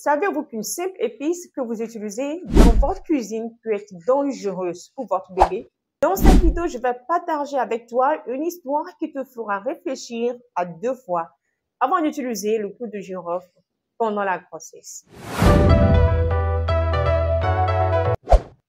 Savez-vous qu'une simple épice que vous utilisez dans votre cuisine peut être dangereuse pour votre bébé? Dans cette vidéo, je vais partager avec toi une histoire qui te fera réfléchir à deux fois avant d'utiliser le clou de girofle pendant la grossesse.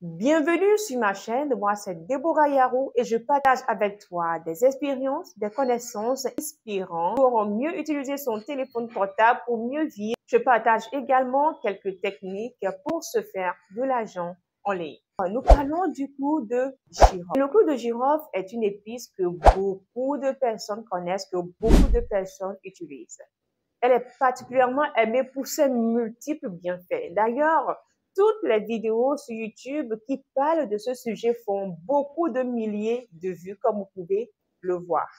Bienvenue sur ma chaîne, moi c'est Deborah Yarou et je partage avec toi des expériences, des connaissances inspirantes pour mieux utiliser son téléphone portable pour mieux vivre. Je partage également quelques techniques pour se faire de l'argent en ligne. Nous parlons du clou de girofle. Le clou de girofle est une épice que beaucoup de personnes connaissent, que beaucoup de personnes utilisent. Elle est particulièrement aimée pour ses multiples bienfaits. D'ailleurs, toutes les vidéos sur YouTube qui parlent de ce sujet font beaucoup de milliers de vues, comme vous pouvez le voir.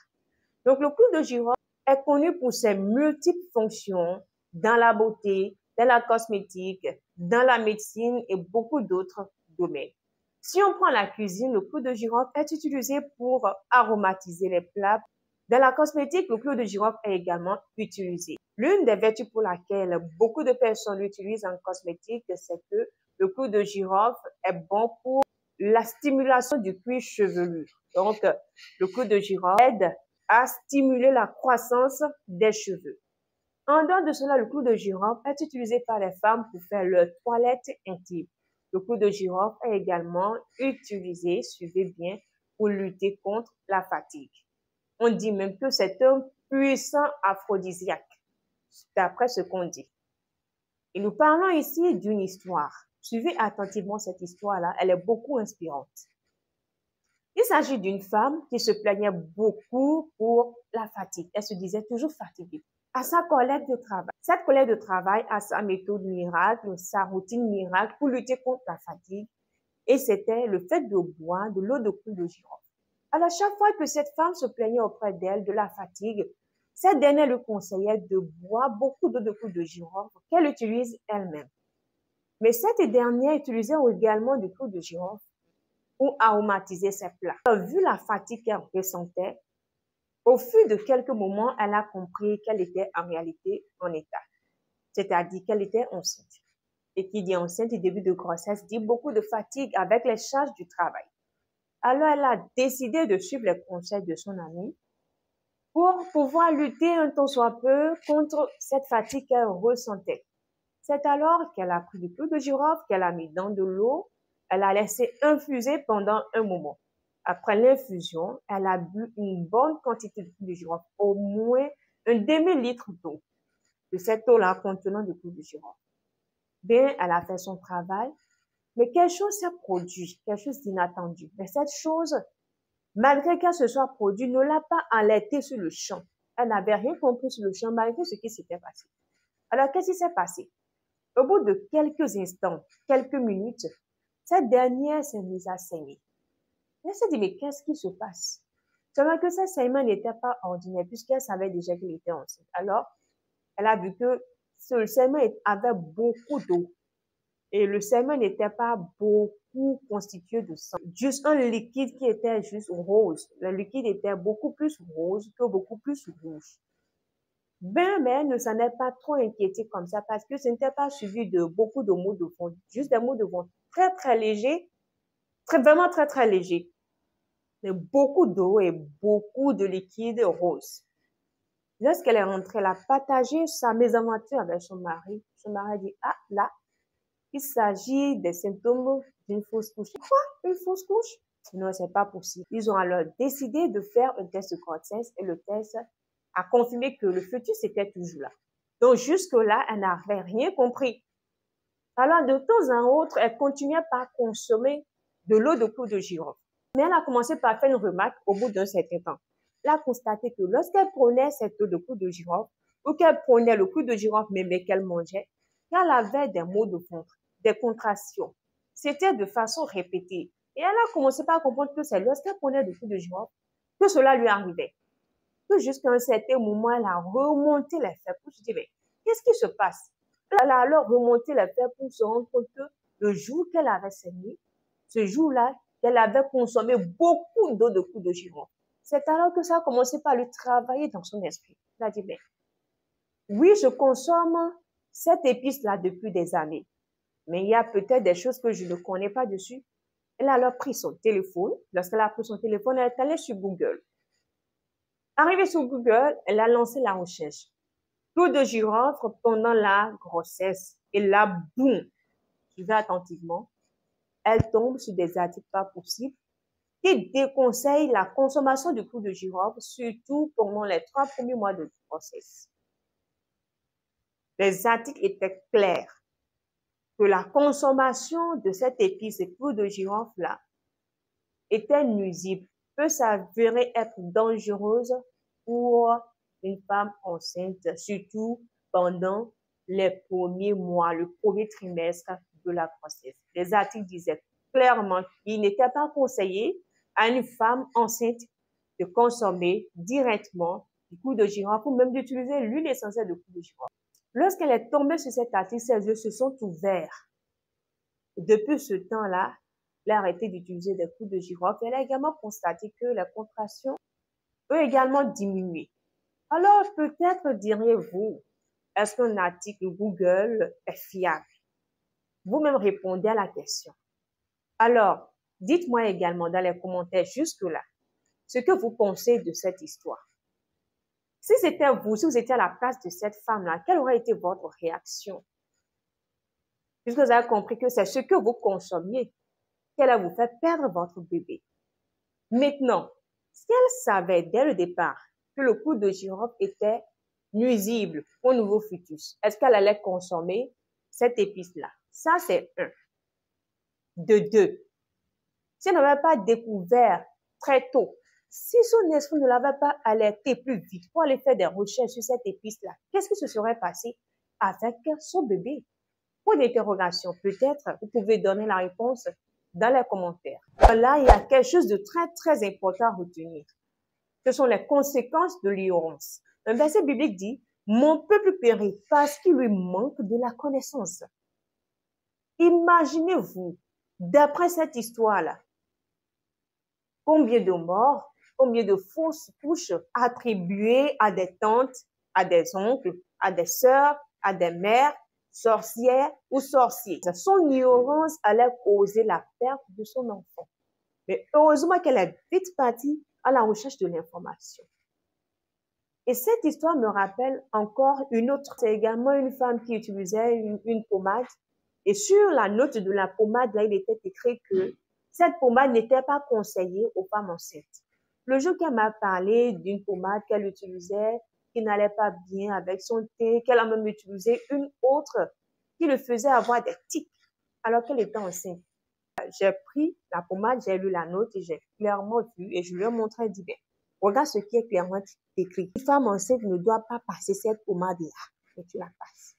Donc, le clou de girofle est connu pour ses multiples fonctions dans la beauté, dans la cosmétique, dans la médecine et beaucoup d'autres domaines. Si on prend la cuisine, le clou de girofle est utilisé pour aromatiser les plats. Dans la cosmétique, le clou de girofle est également utilisé. L'une des vertus pour laquelle beaucoup de personnes l'utilisent en cosmétique, c'est que le clou de girofle est bon pour la stimulation du cuir chevelu. Donc, le clou de girofle aide à stimuler la croissance des cheveux. En dehors de cela, le clou de girofle est utilisé par les femmes pour faire leur toilette intime. Le clou de girofle est également utilisé, suivez bien, pour lutter contre la fatigue. On dit même que c'est un puissant aphrodisiaque, d'après ce qu'on dit. Et nous parlons ici d'une histoire. Suivez attentivement cette histoire-là, elle est beaucoup inspirante. Il s'agit d'une femme qui se plaignait beaucoup pour la fatigue. Elle se disait toujours fatiguée. À sa collègue de travail. Cette collègue de travail a sa méthode miracle, sa routine miracle pour lutter contre la fatigue. Et c'était le fait de boire de l'eau de clou de girofle. Alors, chaque fois que cette femme se plaignait auprès d'elle de la fatigue, cette dernière lui conseillait de boire beaucoup d'eau de clou de girofle qu'elle utilise elle-même. Mais cette dernière utilisait également du clou de girofle pour aromatiser ses plats. Alors, vu la fatigue qu'elle ressentait, au fur de quelques moments, elle a compris qu'elle était en réalité en état. C'est-à-dire qu'elle était enceinte. Et qui dit enceinte, début de grossesse, dit beaucoup de fatigue avec les charges du travail. Alors, elle a décidé de suivre les conseils de son amie pour pouvoir lutter un tant soit peu contre cette fatigue qu'elle ressentait. C'est alors qu'elle a pris du clou de girofle, qu'elle a mis dans de l'eau, elle a laissé infuser pendant un moment. Après l'infusion, elle a bu une bonne quantité de clou de girofle, au moins un demi-litre d'eau, de cette eau-là contenant du clou de girofle. Bien, elle a fait son travail, mais quelque chose s'est produit, quelque chose d'inattendu. Mais cette chose, malgré qu'elle se soit produite, ne l'a pas alertée sur le champ. Elle n'avait rien compris sur le champ, malgré ce qui s'était passé. Alors, qu'est-ce qui s'est passé? Au bout de quelques instants, quelques minutes, cette dernière s'est mise à saigner. Elle s'est dit, mais qu'est-ce qui se passe? Seulement que ce saignement n'était pas ordinaire, puisqu'elle savait déjà qu'elle était enceinte. Alors, elle a vu que ce saignement avait beaucoup d'eau. Et le sémen n'était pas beaucoup constitué de sang. Juste un liquide qui était juste rose. Le liquide était beaucoup plus rose que beaucoup plus rouge. Ben, mais elle ne s'en est pas trop inquiétée comme ça parce que ce n'était pas suivi de beaucoup de maux de ventre. Juste des maux de ventre très, très légers. Vraiment très, très légers. Mais beaucoup d'eau et beaucoup de liquide rose. Lorsqu'elle est rentrée, elle a partagé sa mésaventure avec son mari. Son mari a dit, ah, là, il s'agit des symptômes d'une fausse couche. Quoi? Une fausse couche? Non, c'est pas possible. Ils ont alors décidé de faire un test de grossesse et le test a confirmé que le fœtus était toujours là. Donc, jusque-là, elle n'avait rien compris. Alors, de temps en autre, elle continuait par consommer de l'eau de clou de girofle. Mais elle a commencé par faire une remarque au bout d'un certain temps. Elle a constaté que lorsqu'elle prenait cette eau de clou de girofle ou qu'elle prenait le clou de girofle mais qu'elle mangeait, elle avait des maux de ventre, des contractions. C'était de façon répétée. Et elle a commencé par comprendre que c'est lorsqu'elle prenait du clou de girofle que cela lui arrivait. Que jusqu'à un certain moment, elle a remonté les faits pour se dire, mais qu'est-ce qui se passe? Elle a alors remonté les faits pour se rendre compte que le jour qu'elle avait saigné, ce jour-là, qu'elle avait consommé beaucoup d'eau de clou de girofle. C'est alors que ça a commencé par lui travailler dans son esprit. Elle a dit, mais oui, je consomme cette épice-là depuis des années. Mais il y a peut-être des choses que je ne connais pas dessus. Elle a alors pris son téléphone. Lorsqu'elle a pris son téléphone, elle est allée sur Google. Arrivée sur Google, elle a lancé la recherche. Clou de girofle pendant la grossesse. Et là, boum, suivez attentivement, elle tombe sur des articles pas possibles qui déconseillent la consommation de clou de girofle, surtout pendant les 3 premiers mois de grossesse. Les articles étaient clairs que la consommation de cette épice et clou de girofle-là était nuisible, peut s'avérer être dangereuse pour une femme enceinte, surtout pendant les premiers mois, le premier trimestre de la grossesse. Les articles disaient clairement qu'il n'était pas conseillé à une femme enceinte de consommer directement du clou de girofle ou même d'utiliser l'huile essentielle de clou de girofle. Lorsqu'elle est tombée sur cet article, ses yeux se sont ouverts. Depuis ce temps-là, elle a arrêté d'utiliser des clous de girofle. Elle a également constaté que les contractions ont également diminué. Alors, peut-être diriez-vous, est-ce qu'un article Google est fiable? Vous-même répondez à la question. Alors, dites-moi également dans les commentaires jusque-là ce que vous pensez de cette histoire. Si c'était vous, si vous étiez à la place de cette femme-là, quelle aurait été votre réaction? Puisque vous avez compris que c'est ce que vous consommiez qui allait vous faire perdre votre bébé. Maintenant, si elle savait dès le départ que le clou de girofle était nuisible au nouveau fœtus, est-ce qu'elle allait consommer cette épice-là? Ça, c'est un. De deux, si elle n'avait pas découvert très tôt, si son esprit ne l'avait pas alerté plus vite pour aller faire des recherches sur cette épice-là, qu'est-ce qui se serait passé avec son bébé? Pour d'interrogation, peut-être, vous pouvez donner la réponse dans les commentaires. Là, il y a quelque chose de très, très important à retenir. Ce sont les conséquences de l'ignorance. Un verset biblique dit, « Mon peuple périt parce qu'il lui manque de la connaissance. » Imaginez-vous, d'après cette histoire-là, combien de morts, combien de fausses couches attribuées à des tantes, à des oncles, à des sœurs, à des mères, sorcières ou sorciers. Son ignorance allait causer la perte de son enfant. Mais heureusement qu'elle est vite partie à la recherche de l'information. Et cette histoire me rappelle encore une autre. C'est également une femme qui utilisait une pommade. Et sur la note de la pommade, là, il était écrit que cette pommade n'était pas conseillée aux femmes enceintes. Le jour qu'elle m'a parlé d'une pommade qu'elle utilisait, qui n'allait pas bien avec son thé, qu'elle a même utilisé une autre qui le faisait avoir des tics alors qu'elle était enceinte. J'ai pris la pommade, j'ai lu la note et j'ai clairement vu et je lui ai montré, elle dit, ben, regarde ce qui est clairement écrit. Une femme enceinte ne doit pas passer cette pommade-là, mais tu la passes.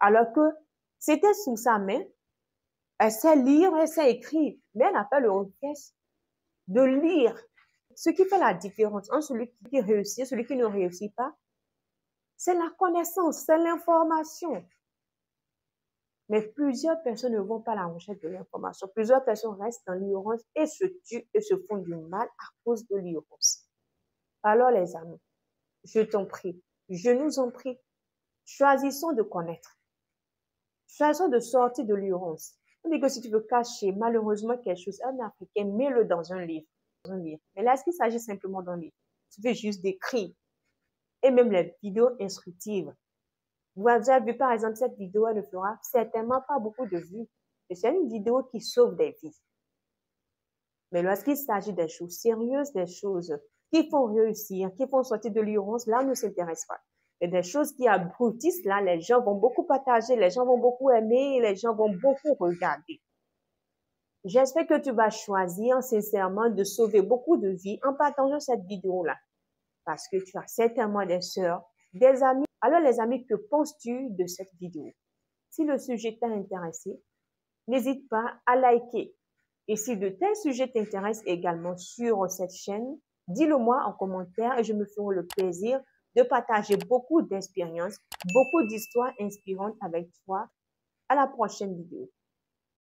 Alors que c'était sous sa main, elle sait lire, elle sait écrire, mais elle n'a pas le réflexe de lire. Ce qui fait la différence entre celui qui réussit et celui qui ne réussit pas, c'est la connaissance, c'est l'information. Mais plusieurs personnes ne vont pas à la recherche de l'information. Plusieurs personnes restent dans l'ignorance et se tuent et se font du mal à cause de l'ignorance. Alors les amis, je t'en prie, je nous en prie, choisissons de connaître. Choisissons de sortir de l'ignorance. On dit que si tu veux cacher malheureusement quelque chose, un Africain, mets-le dans un livre. Mais là, est-ce qu'il s'agit simplement d'un livre? Tu fais juste d'écrire. Et même les vidéos instructives. Vous avez déjà vu, par exemple, cette vidéo, elle ne fera certainement pas beaucoup de vues. C'est une vidéo qui sauve des vies. Mais lorsqu'il s'agit des choses sérieuses, des choses qui font réussir, qui font sortir de l'ignorance, là, on ne s'intéresse pas. Et des choses qui abrutissent, là, les gens vont beaucoup partager, les gens vont beaucoup aimer, les gens vont beaucoup regarder. J'espère que tu vas choisir sincèrement de sauver beaucoup de vies en partageant cette vidéo-là. Parce que tu as certainement des sœurs, des amis. Alors les amis, que penses-tu de cette vidéo? Si le sujet t'a intéressé, n'hésite pas à liker. Et si de tels sujets t'intéressent également sur cette chaîne, dis-le moi en commentaire et je me ferai le plaisir de partager beaucoup d'expériences, beaucoup d'histoires inspirantes avec toi. À la prochaine vidéo.